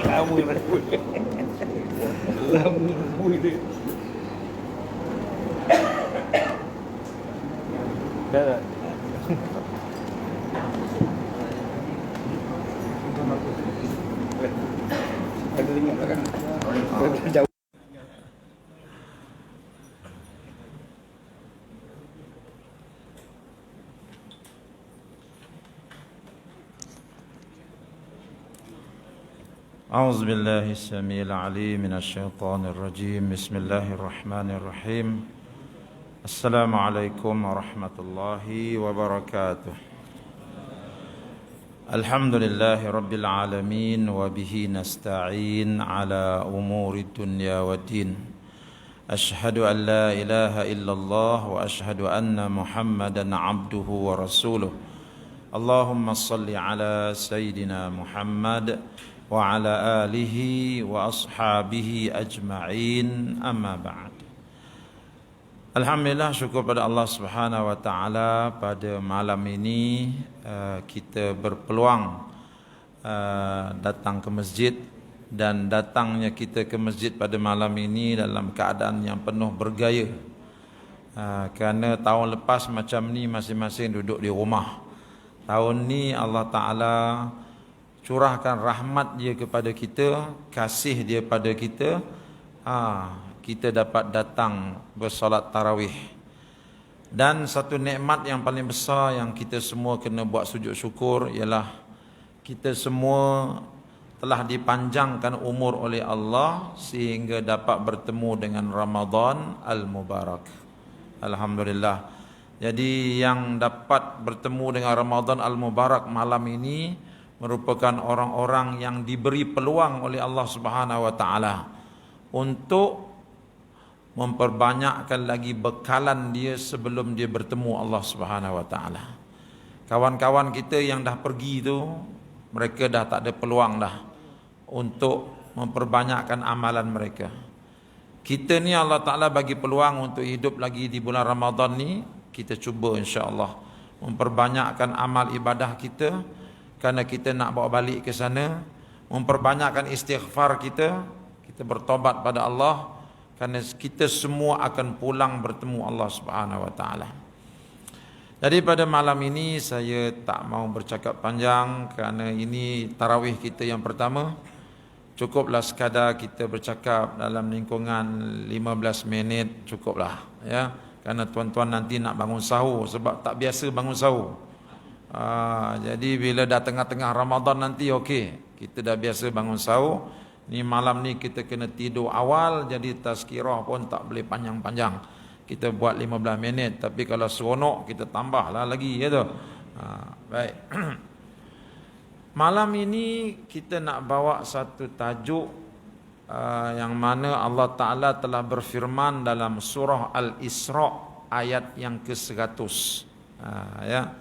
Lama Lama dia. Dah. Ada dengar belakang. Jauh. أعوذ بالله السميع العليم من الشيطان الرجيم بسم الله الرحمن الرحيم السلام عليكم ورحمة الله وبركاته الحمد لله رب العالمين وبه نستعين على أمور الدنيا والدين أشهد أن لا إله إلا الله وأشهد أن محمدا عبده ورسوله اللهم صل على سيدنا محمد وعلى آله وأصحابه أجمعين أما بعد. Alhamdulillah, syukur pada Allah Subhanahu wa taala, pada malam ini kita berpeluang datang ke masjid, dan datangnya kita ke masjid pada malam ini dalam keadaan yang penuh bergaya. Kerana tahun lepas macam ni masing-masing duduk di rumah. Tahun ni Allah Taala curahkan rahmat dia kepada kita, kasih dia pada kita, kita dapat datang bersolat tarawih. Dan satu nikmat yang paling besar yang kita semua kena buat sujud syukur ialah kita semua telah dipanjangkan umur oleh Allah sehingga dapat bertemu dengan Ramadan Al-Mubarak. Alhamdulillah. Jadi yang dapat bertemu dengan Ramadan Al-Mubarak malam ini merupakan orang-orang yang diberi peluang oleh Allah Subhanahu wa taala untuk memperbanyakkan lagi bekalan dia sebelum dia bertemu Allah Subhanahu wa taala. Kawan-kawan kita yang dah pergi tu, mereka dah tak ada peluang dah untuk memperbanyakkan amalan mereka. Kita ni Allah Taala bagi peluang untuk hidup lagi di bulan Ramadan ni, kita cuba insya-Allah memperbanyakkan amal ibadah kita, kerana kita nak bawa balik ke sana, memperbanyakkan istighfar kita, kita bertobat pada Allah, kerana kita semua akan pulang bertemu Allah Subhanahu wa taala. Jadi pada malam ini saya tak mau bercakap panjang kerana ini tarawih kita yang pertama. Cukuplah sekadar kita bercakap dalam lingkungan 15 minit, cukuplah ya. Kerana tuan-tuan nanti nak bangun sahur sebab tak biasa bangun sahur. Jadi bila dah tengah-tengah Ramadan nanti okey, kita dah biasa bangun sahur. Ni malam ni kita kena tidur awal, jadi tazkirah pun tak boleh panjang-panjang. Kita buat 15 minit, tapi kalau seronok kita tambahlah lagi ya tu. Baik. Malam ini kita nak bawa satu tajuk yang mana Allah Taala telah berfirman dalam surah Al-Isra ayat yang ke-100. Ya.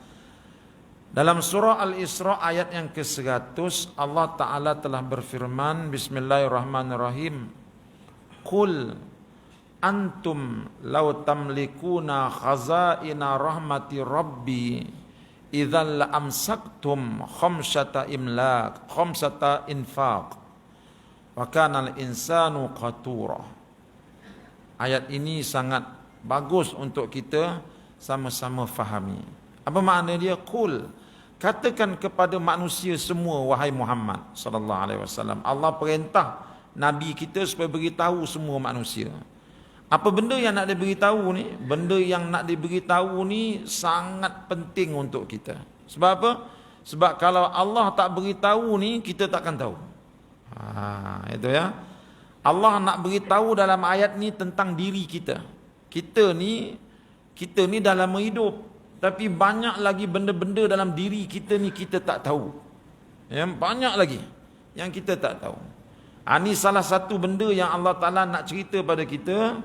Dalam surah Al-Isra ayat yang ke-100 Allah Ta'ala telah berfirman, Bismillahirrahmanirrahim, Qul antum law tamlikuna khazaina rahmati rabbi idzal la amsaktum khamsata infaq wa kana al-insanu qatura. Ayat ini sangat bagus untuk kita sama-sama fahami. Apa makna dia? Qul, katakan kepada manusia semua, wahai Muhammad sallallahu alaihi wasallam. Allah perintah nabi kita supaya beritahu semua manusia. Apa benda yang nak diberitahu ni? Benda yang nak diberitahu ni sangat penting untuk kita. Sebab apa? Sebab kalau Allah tak beritahu ni, kita takkan tahu. Itu ya. Allah nak beritahu dalam ayat ni tentang diri kita. Kita ni dah lama hidup, tapi banyak lagi benda-benda dalam diri kita ni kita tak tahu. Banyak lagi yang kita tak tahu. Ini salah satu benda yang Allah Ta'ala nak cerita pada kita.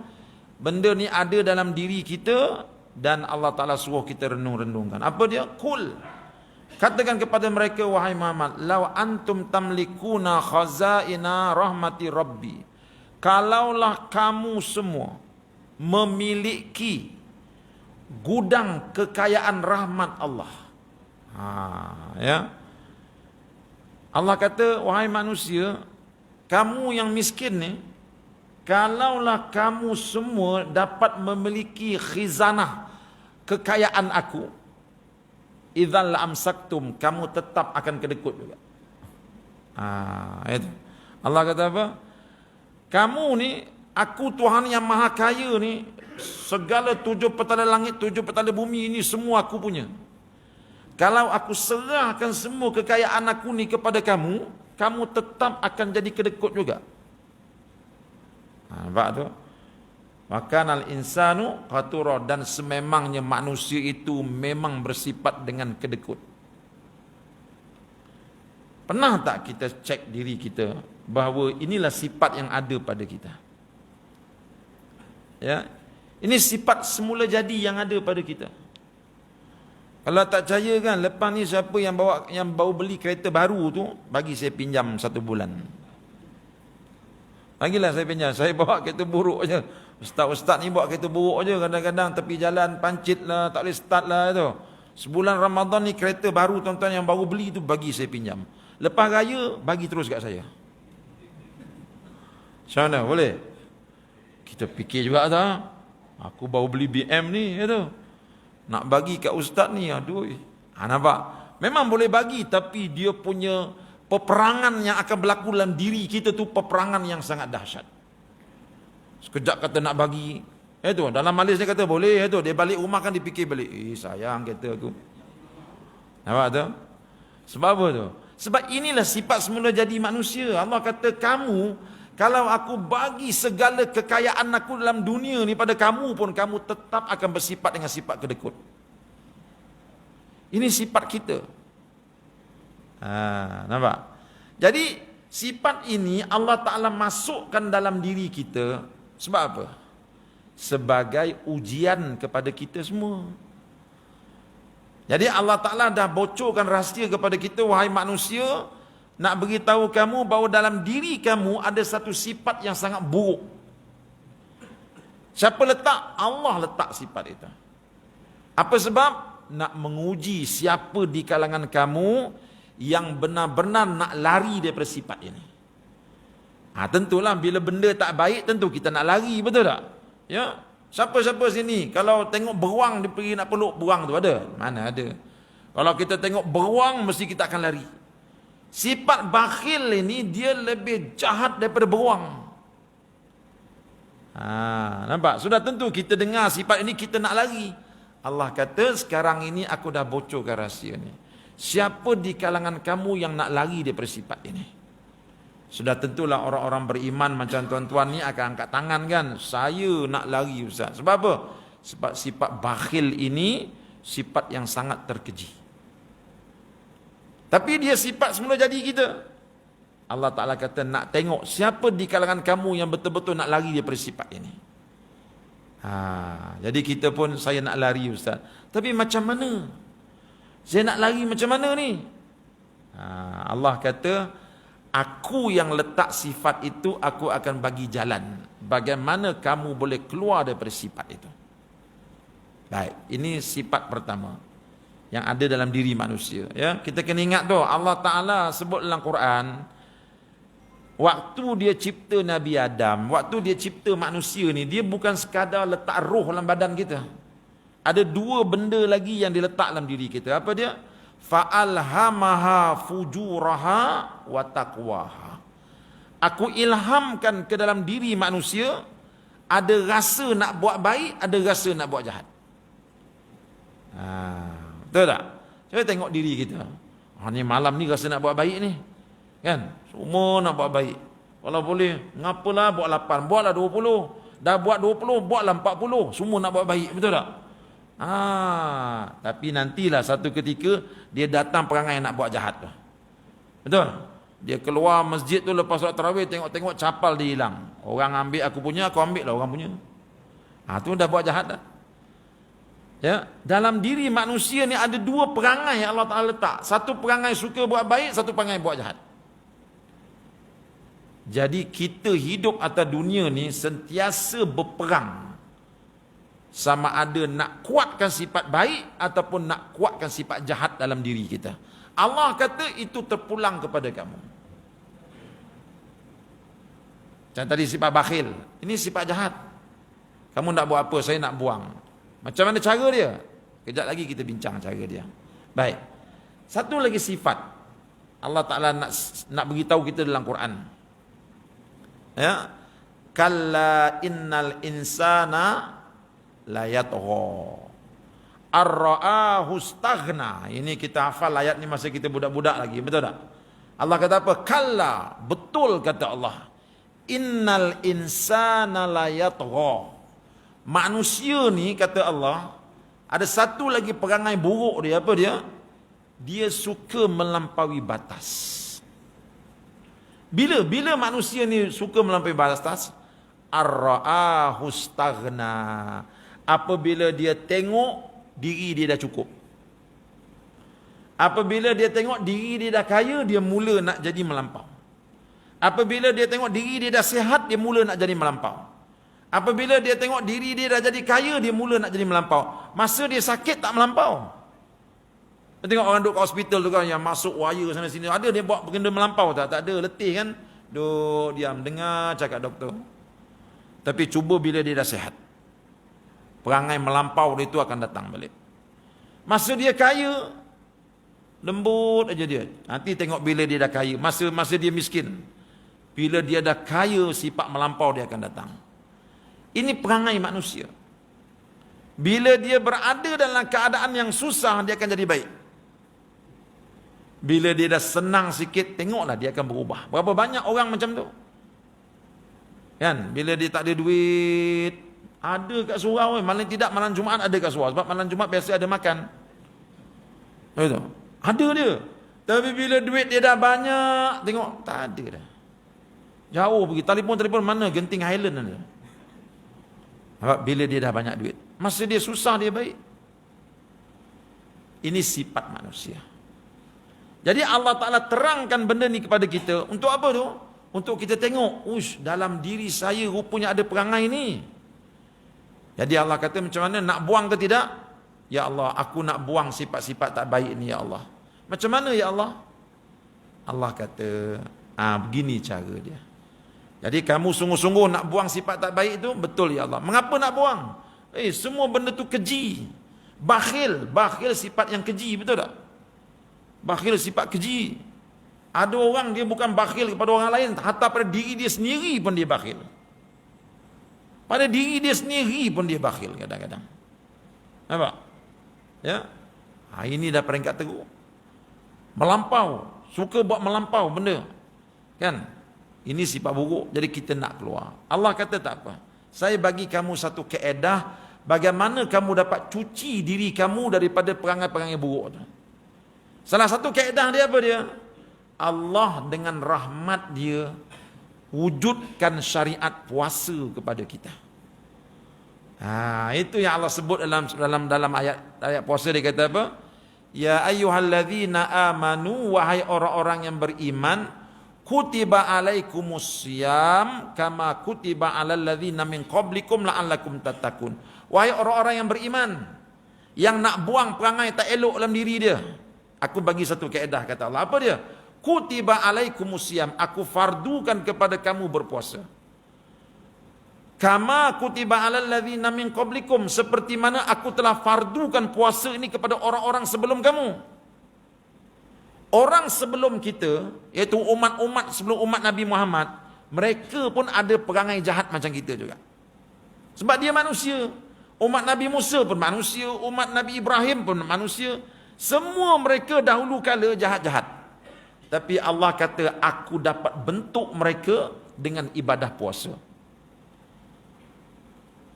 Benda ni ada dalam diri kita dan Allah Ta'ala suruh kita renung-renungkan. Apa dia? Qul, katakan kepada mereka, wahai Muhammad, law antum tamlikuna khazaina rahmati rabbi, kalaulah kamu semua memiliki gudang kekayaan rahmat Allah. Ya. Allah kata, wahai manusia, kamu yang miskin ni, kalaulah kamu semua dapat memiliki khizanah kekayaan aku, idzal amsaktum, kamu tetap akan kedekut juga. Itu. Allah kata apa? Kamu ni, aku Tuhan yang maha kaya ni, segala 7 petala langit, 7 petala bumi ini semua aku punya. Kalau aku serahkan semua kekayaan aku ni kepada kamu, kamu tetap akan jadi kedekut juga. Nampak tu? Makanal insanu qatura, dan sememangnya manusia itu memang bersifat dengan kedekut. Pernah tak kita cek diri kita bahawa inilah sifat yang ada pada kita? Ya, ini sifat semula jadi yang ada pada kita. Kalau tak percaya kan, lepas ni siapa yang baru beli kereta baru tu, bagi saya pinjam 1 bulan. Bagilah saya pinjam. Saya bawa kereta buruk je. Ustaz-ustaz ni bawa kereta buruk je. Kadang-kadang tepi jalan pancit lah, tak boleh start lah tu. Sebulan Ramadan ni kereta baru tuan-tuan yang baru beli tu bagi saya pinjam. Lepas raya, bagi terus kat saya. Macam mana? Boleh? Kita fikir juga tak? Aku baru beli BM ni, tu. Nak bagi kat ustaz ni, aduh. Nampak? Memang boleh bagi, tapi dia punya peperangan yang akan berlaku dalam diri kita tu, peperangan yang sangat dahsyat. Sekejap kata nak bagi, tu dalam majlis dia kata boleh, tu dia balik rumah kan dipikir balik, sayang kereta aku. Nampak tu? Sebab apa tu? Sebab inilah sifat semula jadi manusia. Allah kata, kamu, kalau aku bagi segala kekayaan aku dalam dunia ni pada kamu pun, kamu tetap akan bersifat dengan sifat kedekut. Ini sifat kita. Nampak? Jadi sifat ini Allah Ta'ala masukkan dalam diri kita. Sebab apa? Sebagai ujian kepada kita semua. Jadi Allah Ta'ala dah bocorkan rahsia kepada kita, wahai manusia, nak beritahu kamu bahawa dalam diri kamu ada satu sifat yang sangat buruk. Siapa letak? Allah letak sifat itu. Apa sebab? Nak menguji siapa di kalangan kamu yang benar-benar nak lari daripada sifat ini. Tentulah bila benda tak baik, tentu kita nak lari, betul tak? Ya. Siapa-siapa sini kalau tengok beruang dia pergi nak peluk beruang tu, ada? Mana ada? Kalau kita tengok beruang mesti kita akan lari. Sifat bakhil ini dia lebih jahat daripada beruang. Nampak? Sudah tentu kita dengar sifat ini kita nak lari. Allah kata, sekarang ini aku dah bocorkan rahsia ni. Siapa di kalangan kamu yang nak lari daripada sifat ini? Sudah tentulah orang-orang beriman macam tuan-tuan ni akan angkat tangan kan. Saya nak lari Ustaz. Sebab apa? Sebab sifat bakhil ini sifat yang sangat terkeji. Tapi dia sifat semula jadi kita. Allah Ta'ala kata nak tengok siapa di kalangan kamu yang betul-betul nak lari daripada sifat ini. Jadi kita pun, saya nak lari Ustaz. Tapi macam mana? Saya nak lari macam mana ni? Allah kata, aku yang letak sifat itu, aku akan bagi jalan. Bagaimana kamu boleh keluar daripada sifat itu. Baik, ini sifat pertama yang ada dalam diri manusia. Ya, kita kena ingat tu, Allah Ta'ala sebut dalam Quran, waktu dia cipta Nabi Adam, waktu dia cipta manusia ni, dia bukan sekadar letak roh dalam badan kita. Ada 2 benda lagi yang diletak dalam diri kita. Apa dia? Fa'alhamaha fujuraha wa taqwaha. Aku ilhamkan ke dalam diri manusia ada rasa nak buat baik, ada rasa nak buat jahat. Betul tak? Cuba tengok diri kita. Ni malam ni rasa nak buat baik ni. Kan? Semua nak buat baik. Kalau boleh, ngapalah buat 8, buatlah 20. Dah buat 20, buatlah 40. Semua nak buat baik, betul tak? Tapi nantilah satu ketika dia datang perangai nak buat jahat tu. Betul? Dia keluar masjid tu lepas solat tarawih, tengok-tengok capal dia hilang. Orang ambil aku punya, aku ambil lah orang punya. Tu dah buat jahat dah. Ya, dalam diri manusia ni ada 2 perangai yang Allah Ta'ala letak. Satu perangai suka buat baik, satu perangai buat jahat. Jadi kita hidup atas dunia ni sentiasa berperang. Sama ada nak kuatkan sifat baik ataupun nak kuatkan sifat jahat dalam diri kita. Allah kata itu terpulang kepada kamu. Macam tadi sifat bakhil. Ini sifat jahat. Kamu nak buat apa, saya nak buang. Macam mana cara dia? Kejap lagi kita bincang cara dia. Baik. Satu lagi sifat Allah Ta'ala nak beritahu kita dalam Quran. Ya. Kalla innal insana la yatgha ar-ra'ahu istaghna. Ini kita hafal ayat ni masa kita budak-budak lagi, betul tak? Allah kata apa? Kalla, betul kata Allah. Innal insana la yatgha. Manusia ni kata Allah, ada satu lagi perangai buruk dia, apa dia? Dia suka melampaui batas. Bila manusia ni suka melampaui batas? Ar-ra'ahu istaghna. Apabila dia tengok diri dia dah cukup. Apabila dia tengok diri dia dah kaya, dia mula nak jadi melampau. Apabila dia tengok diri dia dah sihat, dia mula nak jadi melampau. Apabila dia tengok diri dia dah jadi kaya, dia mula nak jadi melampau. Masa dia sakit tak melampau. Tengok orang duduk kat hospital tu kan, yang masuk wire sana sini, ada dia buat benda melampau tak? Tak ada, letih kan. Duduk diam, dengar cakap doktor. Tapi cuba bila dia dah sihat, perangai melampau dia itu akan datang balik. Masa dia kaya, lembut aja dia. Nanti tengok bila dia dah kaya. Masa dia miskin, bila dia dah kaya, sifat melampau dia akan datang. Ini perangai manusia. Bila dia berada dalam keadaan yang susah, dia akan jadi baik. Bila dia dah senang sikit, tengoklah dia akan berubah. Berapa banyak orang macam tu? Kan? Bila dia tak ada duit, ada kat surau, malam tidak malam Jumaat ada kat surau. Sebab malam Jumaat biasa ada makan. Betul? Ada dia. Tapi bila duit dia dah banyak, tengok tak ada dah. Jauh pergi, telefon mana? Genting Highland ada. Sebab bila dia dah banyak duit, masa dia susah dia baik. Ini sifat manusia. Jadi Allah Ta'ala terangkan benda ni kepada kita. Untuk apa tu? Untuk kita tengok, dalam diri saya rupanya ada perangai ni. Jadi Allah kata macam mana, nak buang ke tidak? Ya Allah, aku nak buang sifat-sifat tak baik ni ya Allah. Macam mana ya Allah? Allah kata, begini cara dia. Jadi kamu sungguh-sungguh nak buang sifat tak baik itu? Betul ya Allah. Mengapa nak buang? Semua benda tu keji. Bakhil sifat yang keji, betul tak? Bakhil sifat keji. Ada orang dia bukan bakhil kepada orang lain, hatta pada diri dia sendiri pun dia bakhil. Pada diri dia sendiri pun dia bakhil kadang-kadang. Nampak? Ya. Ini dah peringkat teruk. Melampau, suka buat melampau benda. Kan? Ini sifat buruk, jadi kita nak keluar. Allah kata tak apa. Saya bagi kamu satu kaedah bagaimana kamu dapat cuci diri kamu daripada perangai-perangai buruk tu. Salah satu kaedah dia apa dia? Allah dengan rahmat dia wujudkan syariat puasa kepada kita. Itu yang Allah sebut dalam ayat puasa. Dia kata apa? Ya ayyuhalladzina amanu, wahai orang-orang yang beriman, kutiba alaikumusiyam kama kutiba alal ladzina min qablikum la'allakum tattaqun. Wahai orang-orang yang beriman, yang nak buang perangai tak elok dalam diri dia, aku bagi satu kaedah, kata Allah. Apa dia? Kutiba alaikumusiyam, aku fardukan kepada kamu berpuasa. Kama kutiba alal ladzina min qablikum, seperti mana aku telah fardukan puasa ini kepada orang-orang sebelum kamu. Orang sebelum kita, iaitu umat-umat sebelum umat Nabi Muhammad, mereka pun ada perangai jahat macam kita juga. Sebab dia manusia. Umat Nabi Musa pun manusia, umat Nabi Ibrahim pun manusia. Semua mereka dahulu kala jahat-jahat. Tapi Allah kata, aku dapat bentuk mereka dengan ibadah puasa.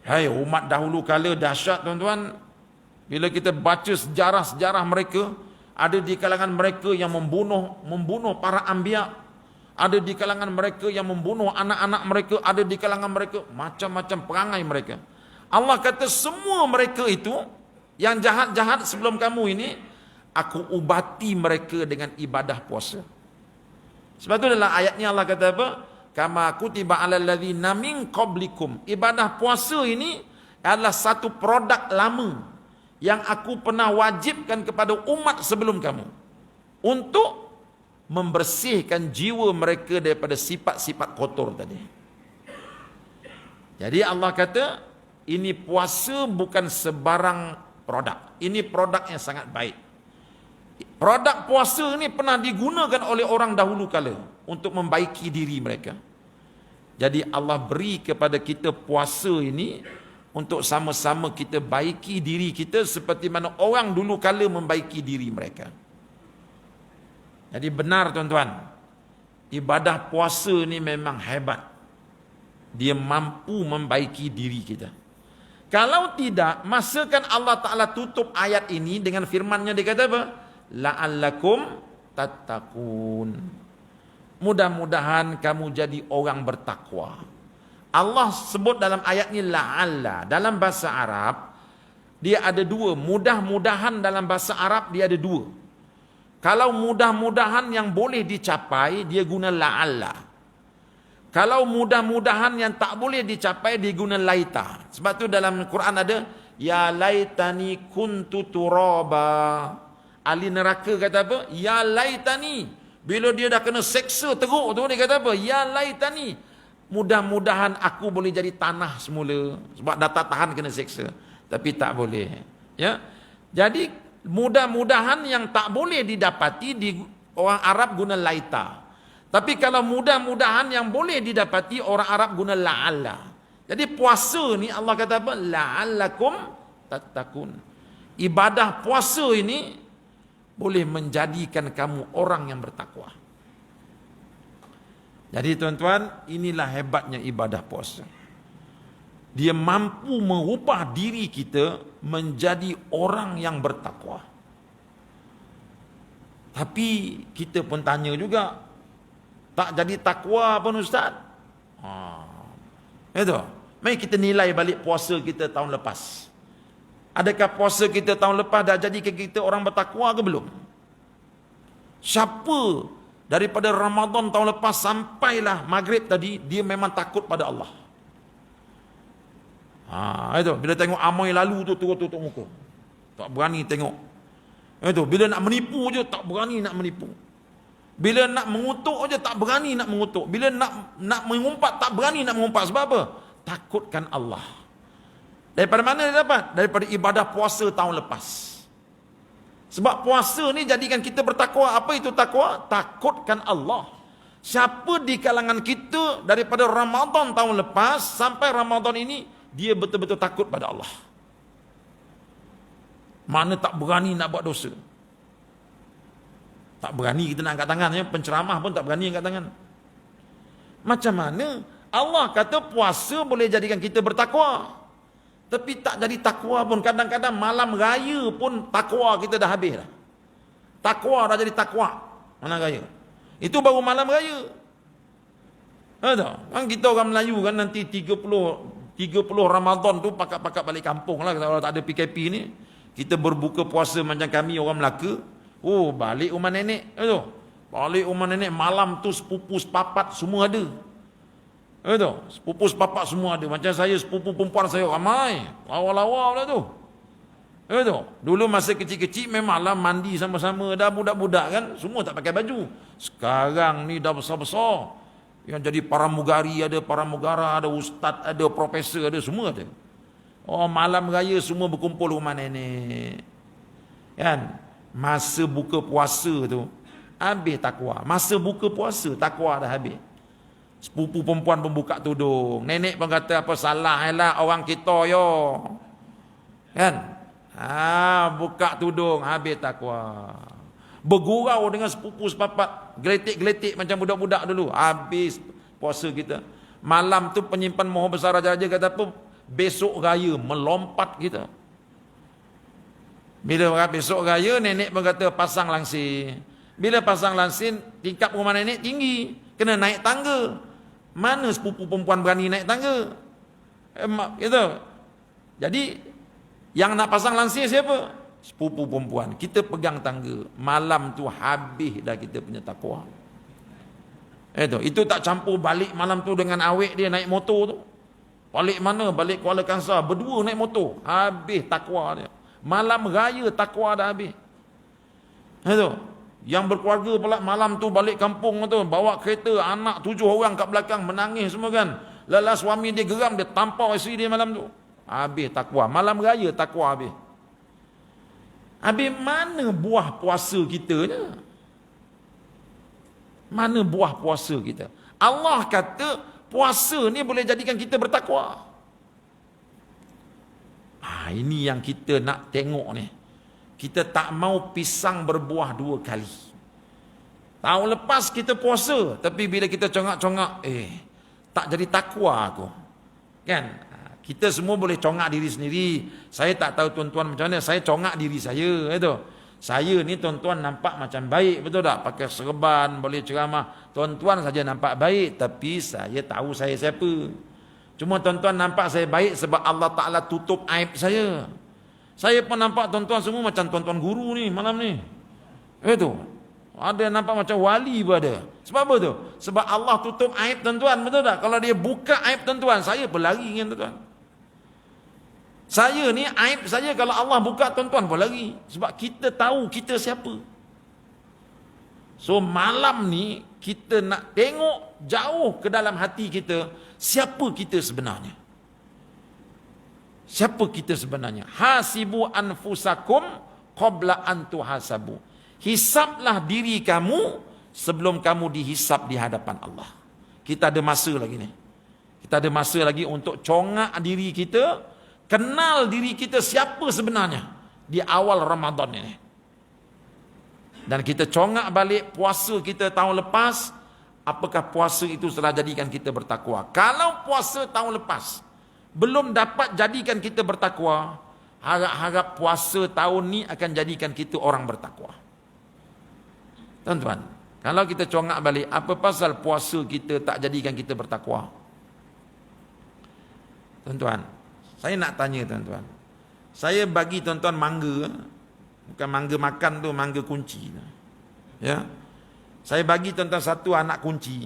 Hai, umat dahulu kala dahsyat tuan-tuan. Bila kita baca sejarah-sejarah mereka, ada di kalangan mereka yang membunuh para anbiya, ada di kalangan mereka yang membunuh anak-anak mereka, ada di kalangan mereka macam-macam perangai mereka. Allah kata semua mereka itu yang jahat-jahat sebelum kamu ini, aku ubati mereka dengan ibadah puasa. Sebab itu dalam ayatnya Allah kata apa? Kama kutiba alal ladzina min qablikum. Ibadah puasa ini adalah satu produk lama yang aku pernah wajibkan kepada umat sebelum kamu untuk membersihkan jiwa mereka daripada sifat-sifat kotor tadi. Jadi Allah kata, ini puasa bukan sebarang produk. Ini produk yang sangat baik. Produk puasa ni pernah digunakan oleh orang dahulu kala untuk membaiki diri mereka. Jadi Allah beri kepada kita puasa ini untuk sama-sama kita baiki diri kita seperti mana orang dulu kala membaiki diri mereka. Jadi benar tuan-tuan, ibadah puasa ni memang hebat. Dia mampu membaiki diri kita. Kalau tidak, masakan Allah Ta'ala tutup ayat ini dengan firman-Nya, dia kata apa? La'allakum tattaqun. Mudah-mudahan kamu jadi orang bertakwa. Allah sebut dalam ayat ini la'alla. Dalam bahasa Arab, dia ada dua. Mudah-mudahan dalam bahasa Arab, dia ada dua. Kalau mudah-mudahan yang boleh dicapai, dia guna la'alla. Kalau mudah-mudahan yang tak boleh dicapai, dia guna laita. Sebab tu dalam Quran ada, ya laitani kuntu turaba. Ahli neraka kata apa? Ya laitani. Bila dia dah kena seksa teruk tu, dia kata apa? Ya laitani. Mudah-mudahan aku boleh jadi tanah semula. Sebab dah tak tahan kena seksa. Tapi tak boleh. Ya. Jadi, mudah-mudahan yang tak boleh didapati, orang Arab guna laita. Tapi kalau mudah-mudahan yang boleh didapati, orang Arab guna la'alla. Jadi puasa ni Allah kata apa? La'allakum tattaqun. Ibadah puasa ini boleh menjadikan kamu orang yang bertakwa. Jadi tuan-tuan, inilah hebatnya ibadah puasa. Dia mampu mengubah diri kita menjadi orang yang bertakwa. Tapi kita pun tanya juga, tak jadi takwa pun Ustaz? Itu. Mari kita nilai balik puasa kita tahun lepas. Adakah puasa kita tahun lepas dah jadikan kita orang bertakwa ke belum? Siapa daripada Ramadan tahun lepas sampailah maghrib tadi, dia memang takut pada Allah. Itu. Bila tengok amai lalu tu, tutup muka. Tak berani tengok. Itu. Bila nak menipu je, tak berani nak menipu. Bila nak mengutuk aja tak berani nak mengutuk. Bila nak mengumpat tak berani nak mengumpat. Sebab apa? Takutkan Allah. Daripada mana dia dapat? Daripada ibadah puasa tahun lepas. Sebab puasa ni jadikan kita bertakwa. Apa itu takwa? Takutkan Allah. Siapa di kalangan kita daripada Ramadan tahun lepas sampai Ramadan ini, dia betul-betul takut pada Allah. Mana tak berani nak buat dosa. Tak berani kita nak angkat tangan. Penceramah pun tak berani angkat tangan. Macam mana Allah kata puasa boleh jadikan kita bertakwa, tapi tak jadi takwa pun. Kadang-kadang malam raya pun takwa kita dah habis dah. Takwa dah jadi takwa malam raya. Itu baru malam raya. Kan kita orang Melayu kan nanti 30 Ramadan tu pakat-pakat balik kampung lah. Kalau tak ada PKP ni, kita berbuka puasa macam kami orang Melaka. Oh, balik rumah nenek. Balik rumah nenek malam tu sepupu sepapat semua ada. Sepupu sepapat semua ada. Macam saya, sepupu perempuan saya ramai. Lawa-lawa lah tu. Dulu masa kecil-kecil memanglah mandi sama-sama. Dah budak-budak kan, semua tak pakai baju. Sekarang ni dah besar-besar. Yang jadi paramugari ada, paramugara ada, ustaz ada, profesor ada, semua ada. Oh, malam raya semua berkumpul rumah nenek. Kan? Masa buka puasa tu habis takwa. Masa buka puasa takwa dah habis. Sepupu perempuan pun buka tudung. Nenek pun kata apa salah lah orang kita yo. Kan? Buka tudung habis takwa. Bergurau dengan sepupu sepapat, geletik-geletik macam budak-budak dulu. Habis puasa kita. Malam tu penyimpan Moho Besar Raja-Raja kata apa? Besok raya melompat kita. Bila besok raya, nenek pun kata pasang langsir. Bila pasang langsir, tingkap rumah nenek tinggi. Kena naik tangga. Mana sepupu perempuan berani naik tangga? Gitu. Jadi, yang nak pasang langsir siapa? Sepupu perempuan. Kita pegang tangga. Malam tu habis dah kita punya takwa. Itu tak campur balik malam tu dengan awek dia naik motor tu. Balik mana? Balik Kuala Kangsar. Berdua naik motor. Habis takwa dia. Malam raya takwa dah habis. Yang berkeluarga pula malam tu balik kampung tu, bawa kereta, anak 7 orang kat belakang menangis semua kan. Lelah suami dia geram, dia tampar isteri dia malam tu. Habis takwa. Malam raya takwa habis. Habis mana buah puasa kita ni? Mana buah puasa kita? Allah kata puasa ni boleh jadikan kita bertakwa. Ini yang kita nak tengok ni. Kita tak mau pisang berbuah 2 kali. Tahun lepas kita puasa, tapi bila kita congak-congak, tak jadi takwa aku. Kan? Kita semua boleh congak diri sendiri. Saya tak tahu tuan-tuan macam mana, saya congak diri saya. Itu. Saya ni tuan-tuan nampak macam baik, betul tak? Pakai serban, boleh ceramah. Tuan-tuan saja nampak baik, tapi saya tahu saya siapa. Cuma tuan-tuan nampak saya baik sebab Allah Ta'ala tutup aib saya. Saya pun nampak tuan-tuan semua macam tuan-tuan guru ni malam ni. Itu. Ada yang nampak macam wali pun ada. Sebab apa tu? Sebab Allah tutup aib tuan-tuan, betul tak? Kalau dia buka aib tuan-tuan, saya berlari dengan tuan-tuan. Saya ni aib saya kalau Allah buka tuan-tuan berlari. Sebab kita tahu kita siapa. So malam ni kita nak tengok jauh ke dalam hati kita, siapa kita sebenarnya. Siapa kita sebenarnya? Hasibu anfusakum qabla an tuhasabu. Hisablah diri kamu sebelum kamu dihisab di hadapan Allah. Kita ada masa lagi ni. Kita ada masa lagi untuk congak diri kita, kenal diri kita siapa sebenarnya di awal Ramadan ini. Dan kita congak balik puasa kita tahun lepas, apakah puasa itu telah jadikan kita bertakwa. Kalau puasa tahun lepas belum dapat jadikan kita bertakwa, harap-harap puasa tahun ni akan jadikan kita orang bertakwa. Tuan-tuan, kalau kita congak balik, apa pasal puasa kita tak jadikan kita bertakwa? Tuan-tuan, saya nak tanya tuan-tuan. Saya bagi tuan-tuan mangga, bukan mangga makan tu, mangga kunci. Ya. Saya bagi tuan-tuan satu anak kunci.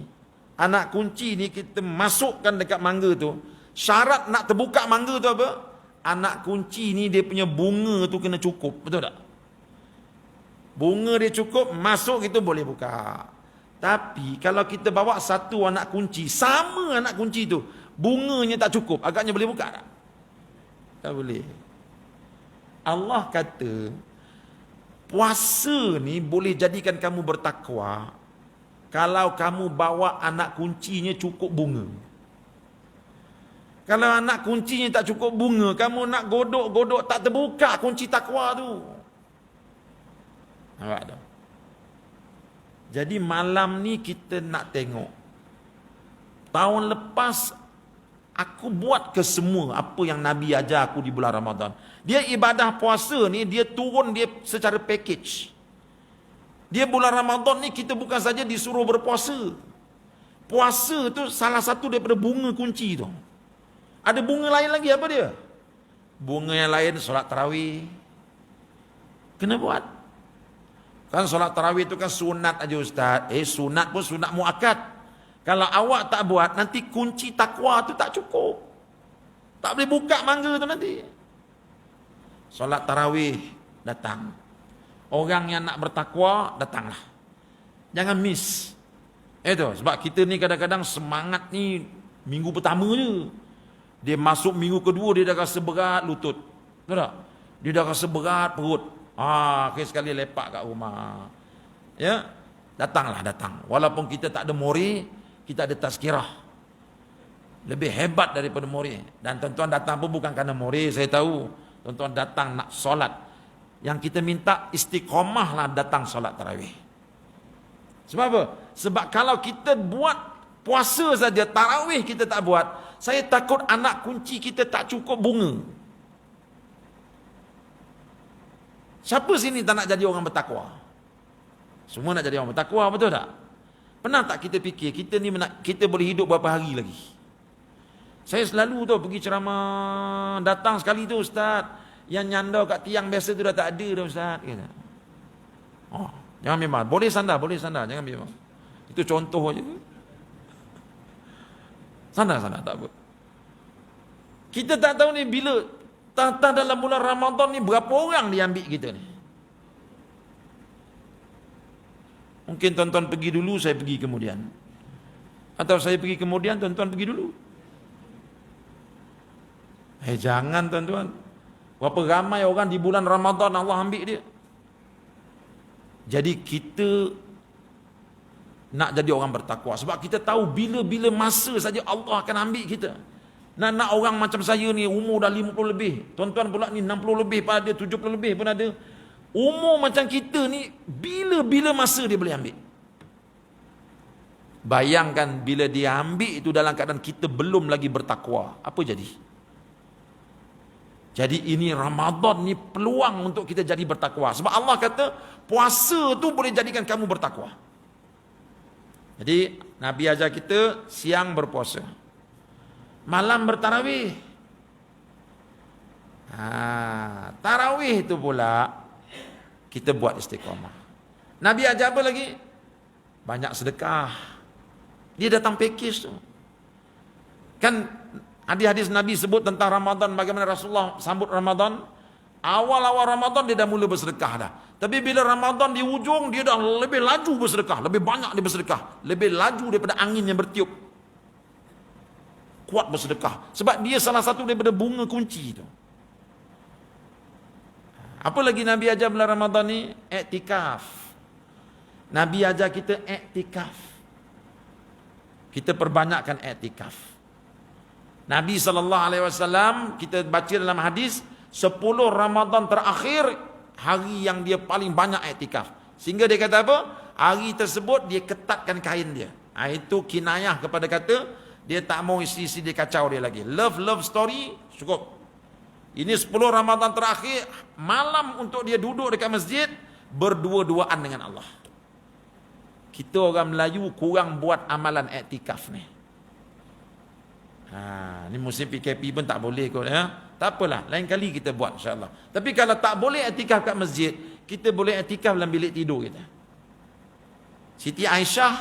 Anak kunci ni kita masukkan dekat mangga tu. Syarat nak terbuka mangga tu apa? Anak kunci ni dia punya bunga tu kena cukup, betul tak? Bunga dia cukup, masuk kita boleh buka. Tapi kalau kita bawa satu anak kunci, sama anak kunci tu, bunganya tak cukup, agaknya boleh buka tak? Tak boleh. Allah kata, puasa ni boleh jadikan kamu bertakwa kalau kamu bawa anak kuncinya cukup bunga. Kalau anak kuncinya tak cukup bunga, kamu nak godok-godok tak terbuka kunci takwa tu. Nampak tak? Jadi malam ni kita nak tengok. Tahun lepas aku buat ke semua apa yang Nabi ajar aku di bulan Ramadan. Dia ibadah puasa ni dia turun dia secara package. Dia bulan Ramadan ni kita bukan saja disuruh berpuasa. Puasa tu salah satu daripada bunga kunci tu. Ada bunga lain lagi apa dia? Bunga yang lain solat tarawih. Kena buat. Kan solat tarawih itu kan sunat aja Ustaz. Sunat pun sunat muakkad. Kalau awak tak buat, nanti kunci takwa tu tak cukup. Tak boleh buka mangga tu nanti. Solat tarawih datang. Orang yang nak bertakwa datanglah. Jangan miss. Itu sebab kita ni kadang-kadang semangat ni minggu pertama je. Dia masuk minggu kedua dia dah rasa berat lutut. Tahu tak? Dia dah rasa berat perut. Akhir sekali lepak kat rumah. Ya, datang. Walaupun kita tak ada mori, kita ada tazkirah. Lebih hebat daripada mori. Dan tuan-tuan datang pun bukan kerana mori, saya tahu. Tuan-tuan datang nak solat. Yang kita minta istiqamahlah datang solat tarawih. Sebab apa? Sebab kalau kita buat puasa saja, tarawih kita tak buat, saya takut anak kunci kita tak cukup bunga. Siapa sini tak nak jadi orang bertakwa? Semua nak jadi orang bertakwa, betul tak? Pernah tak kita fikir kita boleh hidup berapa hari lagi? Saya selalu tu pergi ceramah, datang sekali tu Ustaz, yang nyandar kat tiang biasa tu dah tak ada dah Ustaz. Kata. Jangan bimbang. Boleh sandar, jangan bimbang. Itu contoh aja. Sandar, tak apa. Kita tak tahu ni bila tata dalam bulan Ramadan ni berapa orang dia ambil kita ni. Mungkin tuan-tuan pergi dulu, saya pergi kemudian. Atau saya pergi kemudian, tuan-tuan pergi dulu. Jangan tuan-tuan. Berapa ramai orang di bulan Ramadan Allah ambil dia. Jadi kita nak jadi orang bertakwa. Sebab kita tahu bila-bila masa saja Allah akan ambil kita. Nak orang macam saya ni umur dah 50 lebih. Tuan-tuan pula ni 60 lebih pun ada, 70 lebih pun ada. Umur macam kita ni bila-bila masa dia boleh ambil. Bayangkan bila dia ambil itu dalam keadaan kita belum lagi bertakwa. Apa jadi? Jadi ini Ramadan ni peluang untuk kita jadi bertakwa. Sebab Allah kata puasa tu boleh jadikan kamu bertakwa. Jadi Nabi ajar kita siang berpuasa, malam bertarawih. Tarawih itu pula kita buat istiqamah. Nabi ajar apa lagi? Banyak sedekah. Dia datang package tu. Kan hadis-hadis Nabi sebut tentang Ramadan, bagaimana Rasulullah sambut Ramadan. Awal-awal Ramadan dia dah mula bersedekah dah. Tapi bila Ramadan di ujung, dia dah lebih laju bersedekah, lebih banyak dia bersedekah, lebih laju daripada angin yang bertiup. Kuat bersedekah. Sebab dia salah satu daripada bunga kunci itu. Apa lagi Nabi ajar bulan Ramadan ni? Iktikaf. Nabi ajar kita iktikaf. Kita perbanyakkan iktikaf. Nabi SAW, kita baca dalam hadis, 10 Ramadan terakhir, hari yang dia paling banyak iktikaf. Sehingga dia kata apa? Hari tersebut dia ketatkan kain dia. Itu kinayah kepada kata, dia tak mau isi-isi dia kacau dia lagi. Love story, cukup. Ini 10 Ramadan terakhir, malam untuk dia duduk dekat masjid, berdua-duaan dengan Allah. Kita orang Melayu kurang buat amalan iktikaf ni. Ni musim PKP pun tak boleh kot ya. Tak apalah, lain kali kita buat insya-Allah. Tapi kalau tak boleh iktikaf kat masjid, kita boleh iktikaf dalam bilik tidur kita. Siti Aisyah,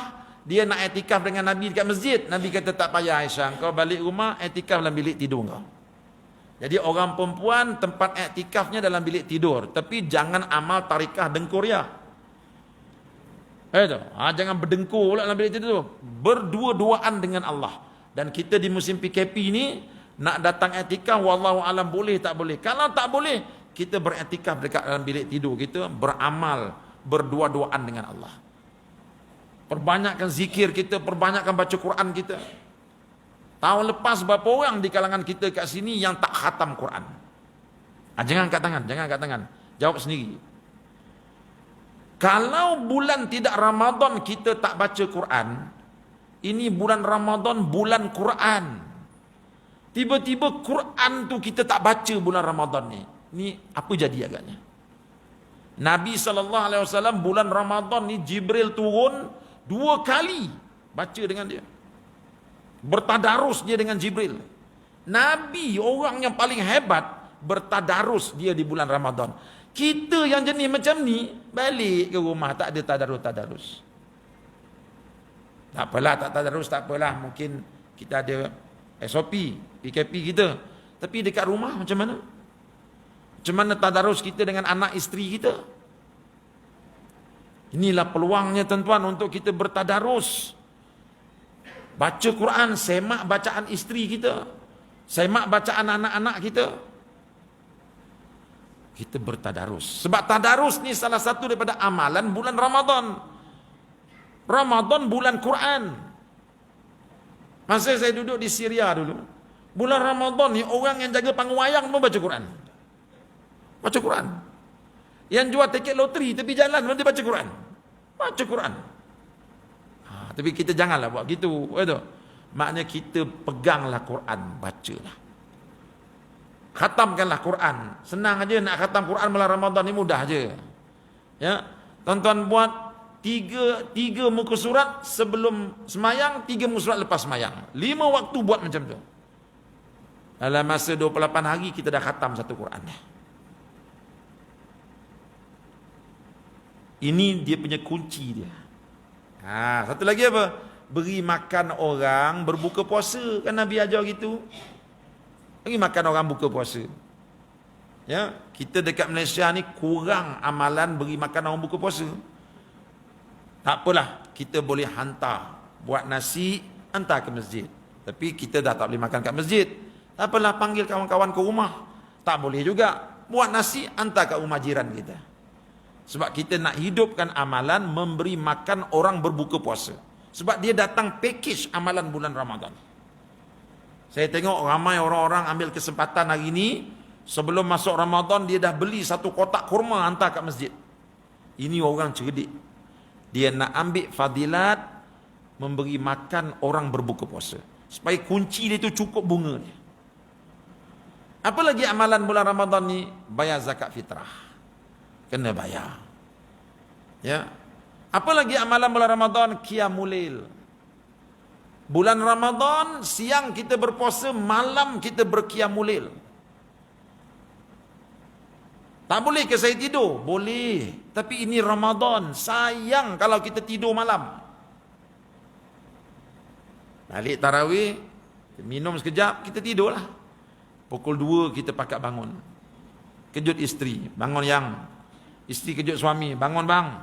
dia nak iktikaf dengan Nabi dekat masjid. Nabi kata tak payah Aisyah, kau balik rumah iktikaf dalam bilik tidur kau. Jadi orang perempuan tempat iktikafnya dalam bilik tidur, tapi jangan amal tarikah dengkuria. Jangan berdengkur pula dalam bilik tidur. Berdua-duaan dengan Allah. Dan kita di musim PKP ni nak datang iktikaf, wallahu alam boleh tak boleh. Kalau tak boleh, kita beriktikaf dekat dalam bilik tidur kita, beramal, berdua-duaan dengan Allah. Perbanyakkan zikir kita, perbanyakkan baca Quran kita. Tahun lepas berapa orang di kalangan kita kat sini yang tak khatam Quran? Jangan angkat tangan, jawab sendiri. Kalau bulan tidak Ramadan kita tak baca Quran, ini bulan Ramadan, bulan Quran. Tiba-tiba Quran tu kita tak baca bulan Ramadan ni. Ni apa jadi agaknya? Nabi SAW bulan Ramadan ni Jibril turun 2 kali baca dengan dia. Bertadarus dia dengan Jibril. Nabi orang yang paling hebat bertadarus dia di bulan Ramadan. Kita yang jenis macam ni balik ke rumah tak ada tadarus. Tak apalah, tak tadarus tak apalah, mungkin kita ada SOP, PKP kita. Tapi dekat rumah macam mana? Macam mana tadarus kita dengan anak isteri kita? Inilah peluangnya tuan-tuan untuk kita bertadarus. Baca Quran, semak bacaan isteri kita, semak bacaan anak-anak kita. Kita bertadarus. Sebab tadarus ni salah satu daripada amalan bulan Ramadan. Ramadan bulan Quran. Masa saya duduk di Syria dulu, bulan Ramadan ni orang yang jaga panggung wayang pun baca Quran. Baca Quran. Yang jual tiket loteri tepi jalan pun dia baca Quran. Baca Quran. Tapi kita janganlah buat gitu. Maknanya kita peganglah Quran, bacalah. Khatamkanlah Quran. Senang aja nak khatam Quran bulan Ramadan ni, mudah aja. Ya. Tuan-tuan buat tiga muka surat sebelum semayang, 3 muka surat lepas semayang. 5 waktu buat macam tu. Dalam masa 28 hari kita dah khatam satu Quran. Ini dia punya kunci dia. Satu lagi apa? Beri makan orang berbuka puasa. Kan Nabi ajar gitu. Beri makan orang buka puasa. Ya, kita dekat Malaysia ni kurang amalan beri makan orang buka puasa. Tak apalah, kita boleh hantar, buat nasi, hantar ke masjid. Tapi kita dah tak boleh makan kat masjid. Apalah panggil kawan-kawan ke rumah. Tak boleh juga. Buat nasi, hantar ke rumah jiran kita. Sebab kita nak hidupkan amalan memberi makan orang berbuka puasa. Sebab dia datang package amalan bulan Ramadan. Saya tengok ramai orang-orang ambil kesempatan hari ini, sebelum masuk Ramadan dia dah beli satu kotak kurma hantar kat masjid. Ini orang cerdik. Dia nak ambil fadilat memberi makan orang berbuka puasa. Supaya kunci dia tu cukup bunga dia. Apa lagi amalan bulan Ramadan ni? Bayar zakat fitrah. Kena bayar. Ya. Apa lagi amalan bulan Ramadan? Qiyamul Lail. Bulan Ramadan siang kita berpuasa, malam kita berqiyamul Lail. Tak boleh ke saya tidur? Boleh. Tapi ini Ramadan. Sayang kalau kita tidur malam. Balik tarawih, minum sekejap, kita tidurlah. Pukul 2 kita pakat bangun. Kejut isteri, bangun yang. Isteri kejut suami, bangun bang.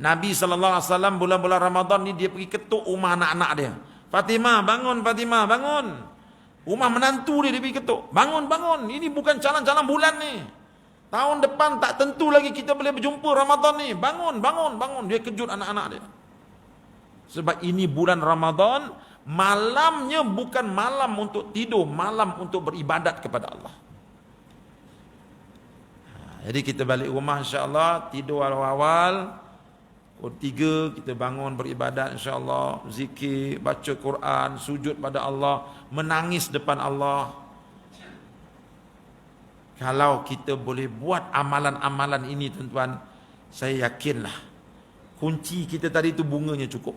Nabi SAW bulan-bulan Ramadan ni dia pergi ketuk rumah anak-anak dia. Fatimah, bangun Fatimah, bangun. Rumah menantu dia pergi ketuk. Bangun, bangun. Ini bukan calon-calon bulan ni. Tahun depan tak tentu lagi kita boleh berjumpa Ramadan ni. Bangun, bangun, bangun. Dia kejut anak-anak dia. Sebab ini bulan Ramadan, malamnya bukan malam untuk tidur, malam untuk beribadat kepada Allah. Jadi kita balik rumah insya-Allah, tidur awal-awal, pukul 3 kita bangun beribadat insya-Allah, zikir, baca Quran, sujud pada Allah, menangis depan Allah. Kalau kita boleh buat amalan-amalan ini tuan-tuan, saya yakinlah kunci kita tadi itu bunganya cukup.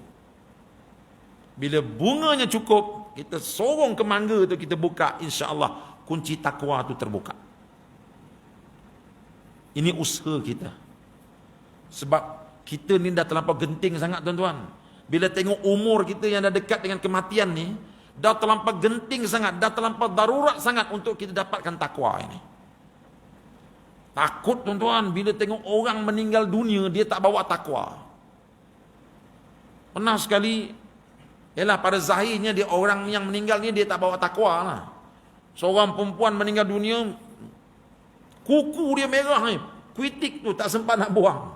Bila bunganya cukup, kita sorong ke mangga tu kita buka, insya-Allah kunci takwa tu terbuka. Ini usaha kita. Sebab kita ni dah terlampau genting sangat tuan-tuan. Bila tengok umur kita yang dah dekat dengan kematian ni, dah terlampau genting sangat, dah terlampau darurat sangat untuk kita dapatkan takwa ini. Takut tuan-tuan bila tengok orang meninggal dunia dia tak bawa takwa. Pernah sekali, ialah pada zahirnya dia orang yang meninggal ni dia tak bawa takwa lah. Seorang perempuan meninggal dunia, kuku dia merah ni, kuitik tu tak sempat nak buang.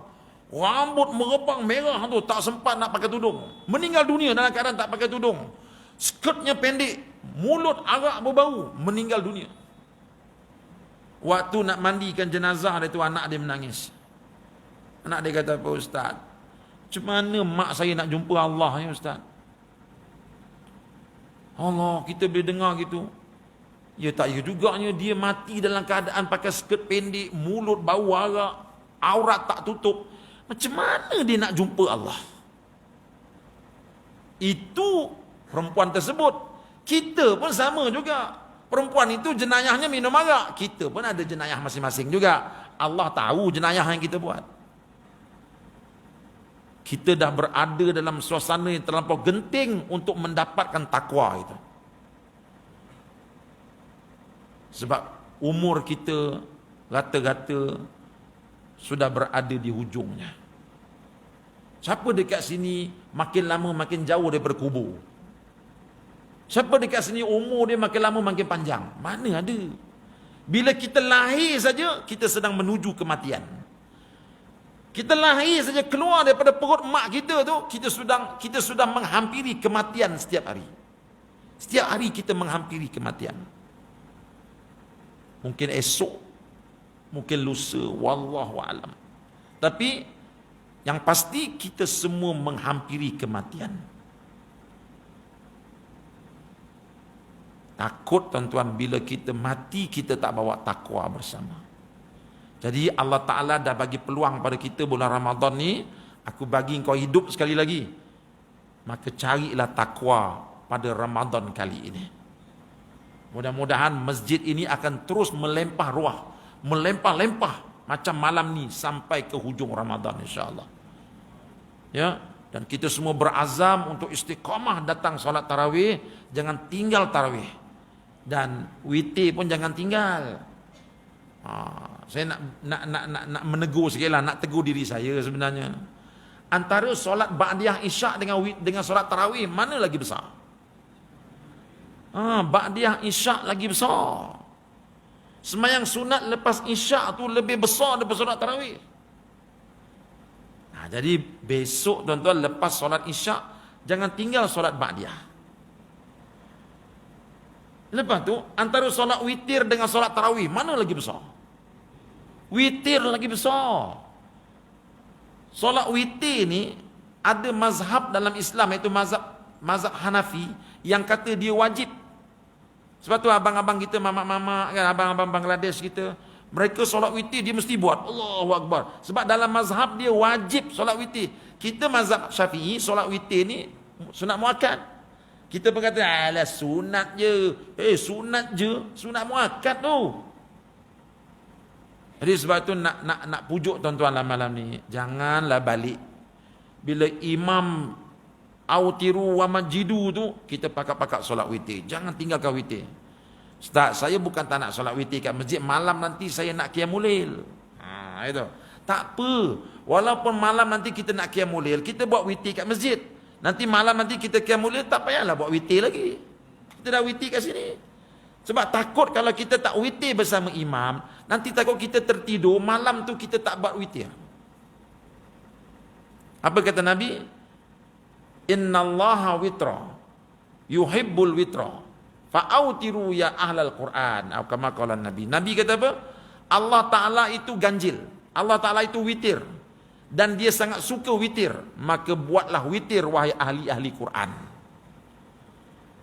Rambut merebang merah tu tak sempat nak pakai tudung. Meninggal dunia dalam keadaan tak pakai tudung. Skirtnya pendek, mulut arak berbau, meninggal dunia. Waktu nak mandikan jenazah dia tu, anak dia menangis. Anak dia kata, "Pak Ustaz, macam mana mak saya nak jumpa Allah ya Ustaz?" Allah, kita boleh dengar gitu. Ya tak ya juganya dia mati dalam keadaan pakai skirt pendek, mulut bau arak, aurat tak tutup. Macam mana dia nak jumpa Allah? Itu perempuan tersebut. Kita pun sama juga. Perempuan itu jenayahnya minum arak. Kita pun ada jenayah masing-masing juga. Allah tahu jenayah yang kita buat. Kita dah berada dalam suasana yang terlampau genting untuk mendapatkan takwa itu. Sebab umur kita rata-rata sudah berada di hujungnya. Siapa dekat sini makin lama makin jauh daripada kubur? Siapa dekat sini umur dia makin lama makin panjang? Mana ada? Bila kita lahir saja, kita sedang menuju kematian. Kita lahir saja, keluar daripada perut mak kita tu, kita sudah menghampiri kematian setiap hari. Setiap hari kita menghampiri kematian. Mungkin esok, mungkin lusa, wallahu alam. Tapi yang pasti kita semua menghampiri kematian. Takut tuan-tuan bila kita mati kita tak bawa takwa bersama. Jadi Allah Ta'ala dah bagi peluang pada kita bulan Ramadan ni, aku bagi kau hidup sekali lagi. Maka carilah takwa pada Ramadan kali ini. Mudah-mudahan masjid ini akan terus melempah ruah, melempah-lempah macam malam ni sampai ke hujung Ramadan insya-Allah. Ya, dan kita semua berazam untuk istiqamah datang solat tarawih, jangan tinggal tarawih. Dan witir pun jangan tinggal. Saya nak menegur sikit lah, nak tegur diri saya sebenarnya. Antara solat ba'diyah isyak dengan solat tarawih, mana lagi besar? Ba'diyah isyak lagi besar. Sembahyang sunat lepas isyak tu lebih besar daripada solat tarawih. Jadi besok tuan-tuan lepas solat isyak, jangan tinggal solat ba'diyah. Lepas tu antara solat witir dengan solat tarawih, mana lagi besar? Witir lagi besar. Solat witir ni ada mazhab dalam Islam, iaitu mazhab Hanafi, yang kata dia wajib. Sebab tu abang-abang kita, mama-mama kan, abang-abang Bangladesh kita, mereka solat witir dia mesti buat Allahu Akbar. Sebab dalam mazhab dia wajib solat witir. Kita mazhab Syafi'i, solat witir ni sunat muakkad. Kita pun kata alah sunat je. Sunat je, sunat muakkad tu. Jadi sebab tu nak pujuk tuan-tuan lah malam ni, janganlah balik bila imam autiru wa majidu tu kita pakat-pakat solat witir. Jangan tinggalkan witir. Ustaz, saya bukan tak nak solat witir kat masjid, malam nanti saya nak qiyamul lail. Itu. Tak apa. Walaupun malam nanti kita nak qiyamul lail, kita buat witir kat masjid. Nanti malam nanti kita qiyamul lail, tak payahlah buat witir lagi. Kita dah witir kat sini. Sebab takut kalau kita tak witir bersama imam, nanti takut kita tertidur, malam tu kita tak buat witir. Apa kata Nabi? Innallaha witra yuhibbul witra fa'autiru ya ahlal Quran. Atau kama qala Nabi. Nabi kata apa? Allah Ta'ala itu ganjil. Allah Ta'ala itu witir. Dan dia sangat suka witir. Maka buatlah witir wahai ahli-ahli Quran.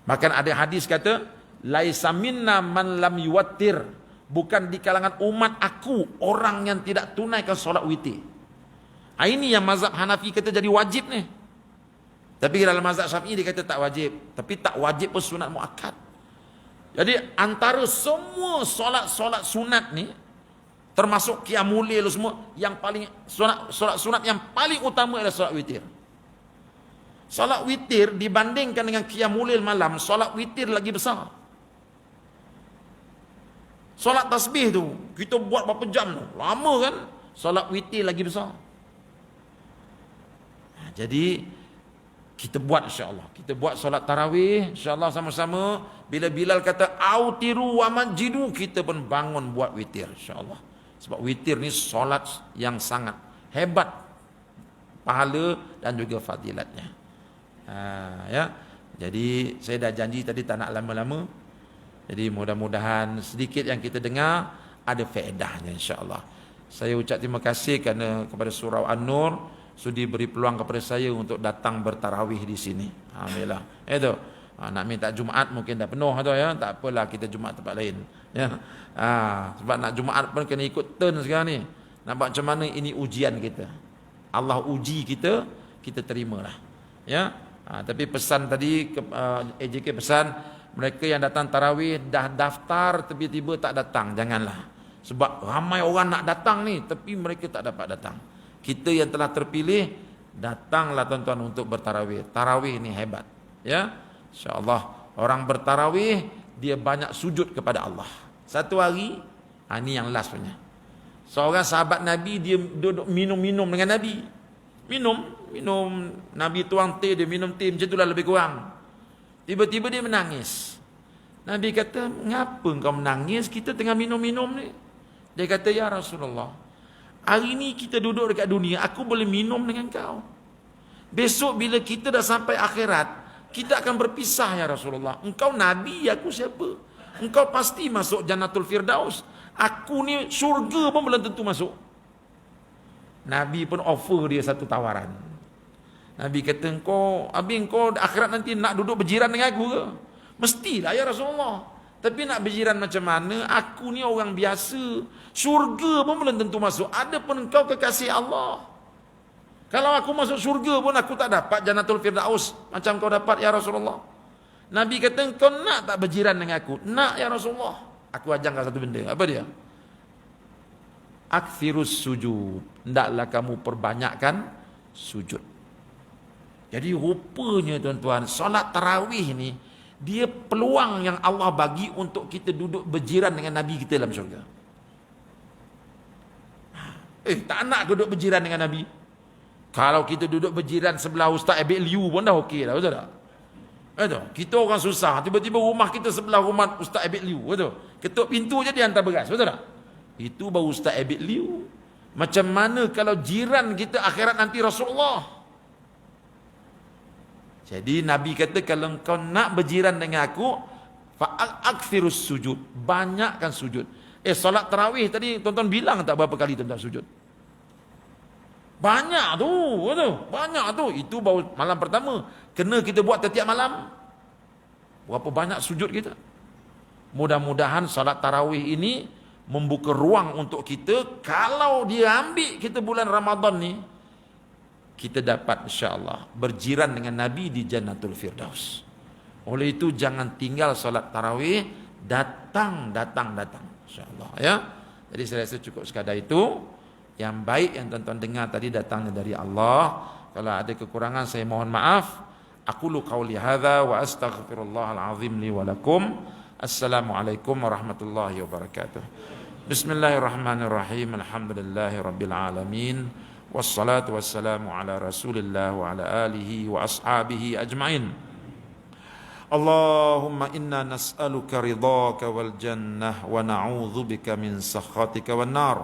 Bahkan ada hadis kata, laisa minna man lam yuwattir. Bukan di kalangan umat aku orang yang tidak tunaikan solat witir. Ini yang mazhab Hanafi kata jadi wajib ni. Tapi dalam mazhab Syafi'i dia kata tak wajib. Tapi tak wajib pun sunat muakkad. Jadi antara semua solat-solat sunat ni, termasuk qiyamul lail semua, yang paling solat sunat yang paling utama adalah solat witir. Solat witir dibandingkan dengan qiyamul lail malam, solat witir lagi besar. Solat tasbih tu kita buat berapa jam tu, lama kan? Solat witir lagi besar. Jadi kita buat insya-Allah. Kita buat solat tarawih insya-Allah sama-sama. Bila Bilal kata autiru wa majidu, kita pun bangun buat witir insya-Allah. Sebab witir ni solat yang sangat hebat pahala dan juga fadilatnya. Ya. Jadi saya dah janji tadi tak nak lama-lama. Jadi mudah-mudahan sedikit yang kita dengar ada faedahnya insya-Allah. Saya ucap terima kasih kerana kepada Surau An-Nur sudi beri peluang kepada saya untuk datang bertarawih di sini. Alhamdulillah. Itu. Nak minta Jumaat mungkin dah penuh tu ya. Tak apalah, kita Jumaat tempat lain. Ya. Sebab nak Jumaat pun kena ikut turn sekarang ni. Nampak macam mana ini ujian kita. Allah uji kita, kita terimalah. Ya. Tapi pesan tadi AJK pesan, mereka yang datang tarawih dah daftar tiba-tiba tak datang, janganlah. Sebab ramai orang nak datang ni tapi mereka tak dapat datang. Kita yang telah terpilih, datanglah tuan-tuan untuk bertarawih. Tarawih ni hebat. Ya, insya-Allah orang bertarawih dia banyak sujud kepada Allah. Satu hari, ini yang last punya. Seorang sahabat Nabi dia duduk minum-minum dengan Nabi. Minum Nabi tuang teh, dia minum teh macam itulah lebih kurang. Tiba-tiba dia menangis. Nabi kata, "Mengapa kau menangis? Kita tengah minum-minum ni." Dia kata, "Ya Rasulullah, hari ni kita duduk dekat dunia, aku boleh minum dengan kau. Besok bila kita dah sampai akhirat, kita akan berpisah ya Rasulullah. Engkau Nabi, aku siapa? Engkau pasti masuk Jannatul Firdaus. Aku ni syurga pun belum tentu masuk." Nabi pun offer dia satu tawaran. Nabi kata, engkau akhirat nanti nak duduk berjiran dengan aku ke? Mestilah ya Rasulullah. Tapi nak berjiran macam mana? Aku ni orang biasa. Syurga pun belum tentu masuk. Adapun engkau kekasih Allah. Kalau aku masuk syurga pun aku tak dapat Jannatul Firdaus macam kau dapat ya Rasulullah. Nabi kata, engkau nak tak berjiran dengan aku? Nak ya Rasulullah. Aku ajar kau satu benda. Apa dia? Akthirus sujud. Hendaklah kamu perbanyakkan sujud. Jadi rupanya tuan-tuan, solat tarawih ni dia peluang yang Allah bagi untuk kita duduk berjiran dengan Nabi kita dalam syurga. Tak nak duduk berjiran dengan Nabi. Kalau kita duduk berjiran sebelah Ustaz Abid Liu pun dah okey dah, betul tak? Kita orang susah, tiba-tiba rumah kita sebelah rumah Ustaz Abid Liu, ketuk pintu je dia hantar beras, betul tak? Itu baru Ustaz Abid Liu. Macam mana kalau jiran kita akhirat nanti Rasulullah? Jadi Nabi kata, kalau kau nak berjiran dengan aku, fa'akthirus sujud, banyakkan sujud. Solat tarawih tadi tuan-tuan bilang tak berapa kali tuan-tuan sujud? Banyak tu, banyak tu. Itu baru malam pertama. Kena kita buat setiap malam. Berapa banyak sujud kita? Mudah-mudahan salat tarawih ini membuka ruang untuk kita. Kalau dia ambil kita bulan Ramadan ni, kita dapat insya-Allah berjiran dengan Nabi di Jannatul Firdaus. Oleh itu jangan tinggal salat tarawih, datang insya-Allah ya. Jadi saya rasa cukup sekadar itu. Yang baik yang tuan-tuan dengar tadi datangnya dari Allah. Kalau ada kekurangan saya mohon maaf. Aqulu qawli hadza wa astaghfirullahal azim li wa lakum. Assalamualaikum warahmatullahi wabarakatuh. Bismillahirrahmanirrahim. Alhamdulillahirabbil alamin. Wassalatu wassalamu ala Rasulillah wa ala alihi wa ashabihi ajmain. Allahumma inna nas'aluka ridhaka wal jannah wa na'udzubika min sakhatika wan nar.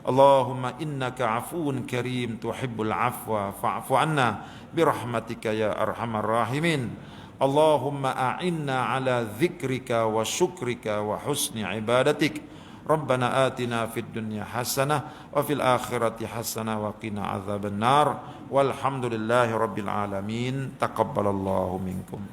Allahumma innaka afuun karim tuhibbul afwa fa'fu anna birahmatika ya arhamar rahimin. Allahumma a'inna ala dzikrika wa syukrika wa husni ibadatik. Rabbana atina fid dunya hasanah wa fil akhirati hasanah wa qina adzaban nar. Walhamdulillahi rabbil alamin. Taqabbalallahu minkum.